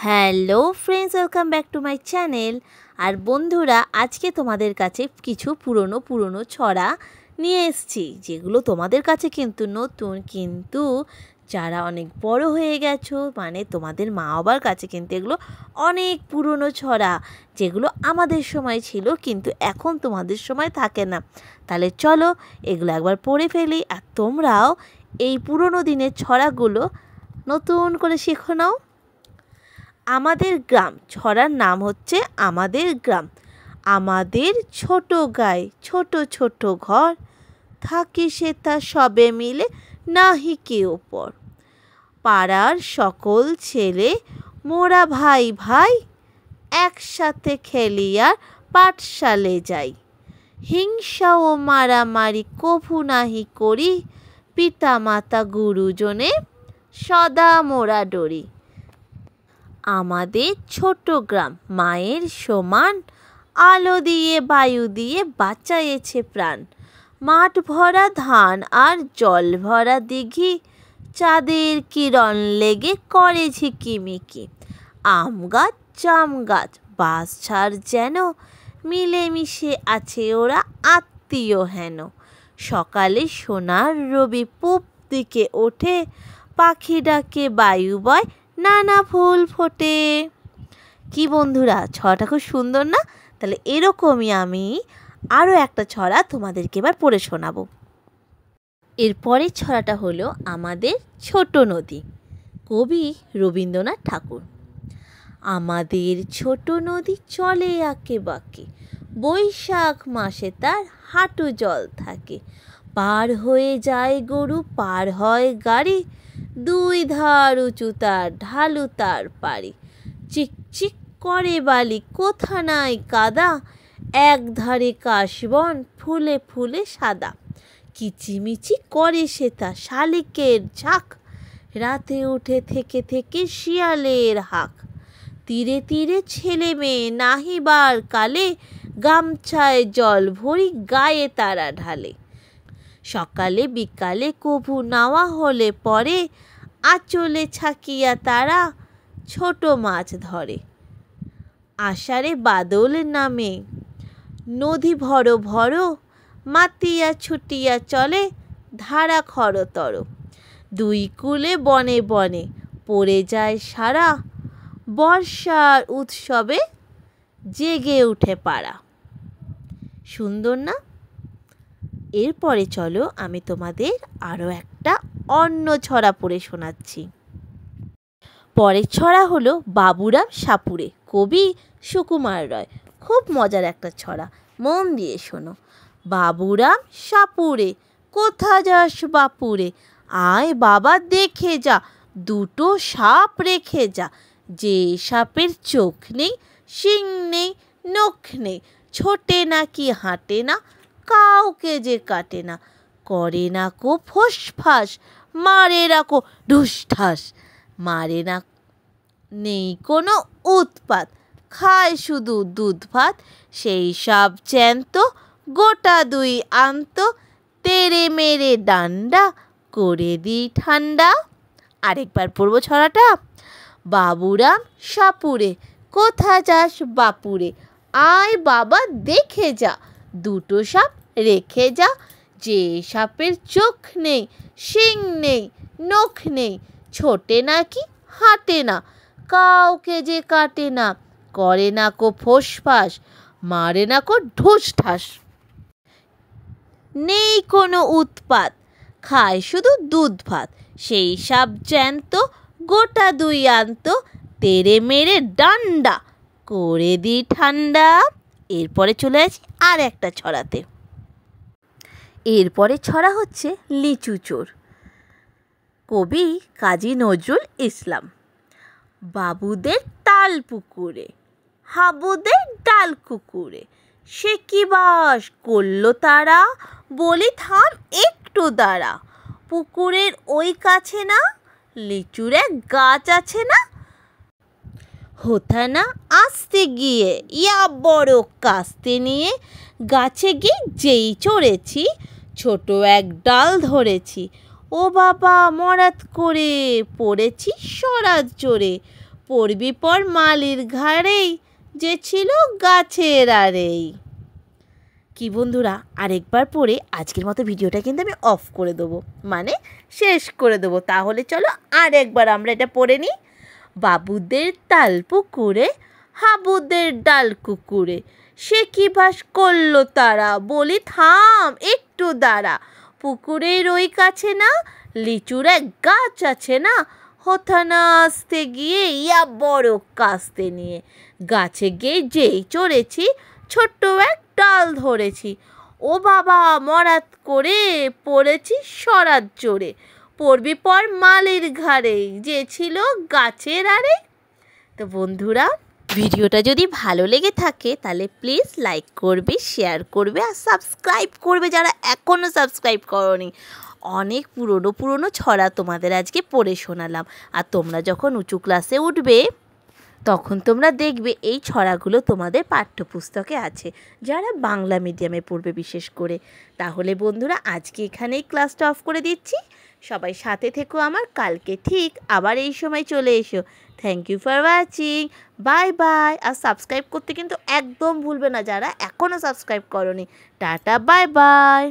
Hello friends, welcome back to my channel. আর বন্ধুরা, আজকে তোমাদের কাছে কিছু পুরনো ছড়া নিয়ে এসেছি, যেগুলো তোমাদের কাছে কিন্তু নতুন, কিন্তু যারা অনেক বড় হয়ে গেছো, মানে তোমাদের মা বাবার কাছে কিন্তু এগুলো অনেক পুরনো ছড়া, যেগুলো আমাদের সময় ছিল কিন্তু এখন তোমাদের সময় থাকে না। তাহলে চলো এগুলো একবার পড়ে ফেলি, আর তোমরাও এই পুরনো দিনের ছড়াগুলো নতুন করে শেখো নাও। আমাদের গ্রাম ছড়ার নাম হচ্ছে আমাদের গ্রাম। আমাদের ছোট গায়ে ছোট ছোট ঘর, থাকি সে তা সবে মিলে নাহি কেউ পর। পাড়ার সকল ছেলে মোরা ভাই ভাই, একসাথে খেলি আর পাঠশালে যাই। হিংসা ও মারামারি কভু নাহি করি, পিতা মাতা গুরুজনে সদা মোরা ডরি। আমাদের ছোট গ্রাম মায়ের সমান, আলো দিয়ে বায়ু দিয়ে বাঁচায়েছে প্রাণ। মাঠ ভরা ধান আর জল ভরা দিঘি, চাঁদের কিরণ লেগে করে ঝিকিমিকি। আম গাছ জাম গাছ বাঁশঝাড় যেন, মিলেমিশে আছে ওরা আত্মীয় হেন। সকালে সোনার রবি পূব দিকে ওঠে, পাখি ডাকে বায়ু বয় নানা ফুল ফোটে। কি বন্ধুরা, ছড়াটা খুব সুন্দর না? তাহলে এরকমই আমি আরও একটা ছড়া তোমাদেরকে এবার পড়ে শোনাবো। এরপরের ছড়াটা হলো আমাদের ছোট নদী, কবি রবীন্দ্রনাথ ঠাকুর। আমাদের ছোট নদী চলে আঁকে বাঁকে, বৈশাখ মাসে তার হাঁটু জল থাকে। পার হয়ে যায় গরু, পার হয় গাড়ি, দুই ধার উঁচু তার ঢালু তার পাড়ি। চিকচিক করে বালি কোথা নাই কাদা, এক ধারে কাশবন ফুলে ফুলে সাদা। কিচিমিচি করে সে তা শালিকের ঝাঁক, রাতে উঠে থেকে থেকে শিয়ালের হাঁক। তীরে তীরে ছেলে মেয়ে নাহিবার কালে, গামছায় জল ভরি গায়ে তারা ঢালে। সকালে বিকালে কভু নাওয়া হলে পরে, আঁচলে ছাকিয়া তারা ছোট মাছ ধরে। আষাঢ়ে বাদল নামে নদী ভরো ভরো, মাতিয়া ছুটিয়া চলে ধারা খরতর। দুই কূলে বনে বনে পড়ে যায় সারা, বর্ষার উৎসবে জেগে উঠে পাড়া। সুন্দর না? এরপরে চলো আমি তোমাদের আরও একটা অন্য ছড়া পড়ে শোনাচ্ছি। পরের ছড়া হলো বাবুরাম সাপুড়ে, কবি সুকুমার রায়। খুব মজার একটা ছড়া, মন দিয়ে শোনো। বাবুরাম সাপুড়ে কোথা যাস বাপুরে, আয় বাবা দেখে যা, দুটো সাপ রেখে যা। যে সাপের চোখ নেই, শিং নেই, নখ নেই, ছোটে না কি হাঁটে না, কাউকে যে কাটে না। করে না কো ফোঁস ফাঁস, মারে না কো ঢুস ঠাস। মারে না, নেই কোনো উৎপাত, খায় শুধু দুধ ভাত। সেই সব জ্যান্ত গোটা দুই আন্ত, তেরে মেরে ডান্ডা করে দি ঠান্ডা। আরেকবার পড়ব ছড়াটা। বাবুরাম সাপুরে কোথা যাস বাপুরে, আয় বাবা দেখে যা, দুটো সাপ রেখে যা। যে সাপের চোখ নেই, শিং নেই, নখ নেই, ছোটে না কি হাঁটে না, কাউকে যে কাটে না। করে না কো ফোঁস ফাঁস, মারে না কো ঢুস ঠাস। নেই কোনো উৎপাত, খায় শুধু দুধ ভাত। সেই সাপ জ্যান্ত গোটা দুই আন্ত, তেরে মেরে ডান্ডা করে দি ঠান্ডা। এরপরে চলে আসি আর একটা ছড়াতে। এরপরে ছড়া হচ্ছে লিচু চোর, কবি কাজী নজরুল ইসলাম। বাবুদের তাল পুকুরে, হাবুদের ডাল কুকুরে, সে কি বাস করলো তারা, বলি থাম একটু দাঁড়া। পুকুরের ওই কাছে না, লিচুর এক গাছ আছে না, হোথা না আসতে গিয়ে ইয়া বড় কাস্তে নিয়ে। গাছে গিয়ে যেই চড়েছি, ছোট এক ডাল ধরেছি। ও বাবা মরাত করে পড়েছি সরাত জোরে, পড়বি পর মালির ঘাড়েই, যে ছিল গাছের আড়েই। কি বন্ধুরা, আরেকবার পড়ে আজকের মতো ভিডিওটা কিন্তু আমি অফ করে দেবো, মানে শেষ করে দেবো। তাহলে চলো আরেকবার আমরা এটা পড়ে নিই। বাবুদের তাল পুকুরে, হাবুদের ডাল কুকুরে, সে কি বাস করলো তারা, বলি থাম একটু দাঁড়া। পুকুরের ওই কাছে না লিচুর এক গাছ আছে না, হোথা না আসতে গিয়ে ইয়া বড় কাস্তে নিয়ে, গাছে গিয়ে যেই চড়েছি ছোট্ট এক ডাল ধরেছি, ও বাবা মরাত করে পড়েছি সরাত জোরে, পড়বি পর মালির ঘাড়ে, যে ছিল গাছের আড়ে। তো বন্ধুরা, ভিডিওটা যদি ভালো লেগে থাকে তাহলে প্লিজ লাইক করবে, শেয়ার করবে আর সাবস্ক্রাইব করবে যারা এখনও সাবস্ক্রাইব করোনি। অনেক পুরনো ছড়া তোমাদের আজকে পড়ে শোনালাম। আর তোমরা যখন উঁচু ক্লাসে উঠবে তখন তোমরা দেখবে এই ছড়াগুলো তোমাদের পাঠ্যপুস্তকে আছে, যারা বাংলা মিডিয়ামে পড়বে বিশেষ করে। তাহলে বন্ধুরা, আজকে এখানেই ক্লাসটা অফ করে দিচ্ছি। সবাই সাথে থেকো আমার, কালকে ঠিক আবার এই সময় চলে এসো। Thank you for watching, bye bye. আর সাবস্ক্রাইব করতে কিন্তু একদম ভুলবে না যারা এখনও সাবস্ক্রাইব করোনি। Tata, bye by.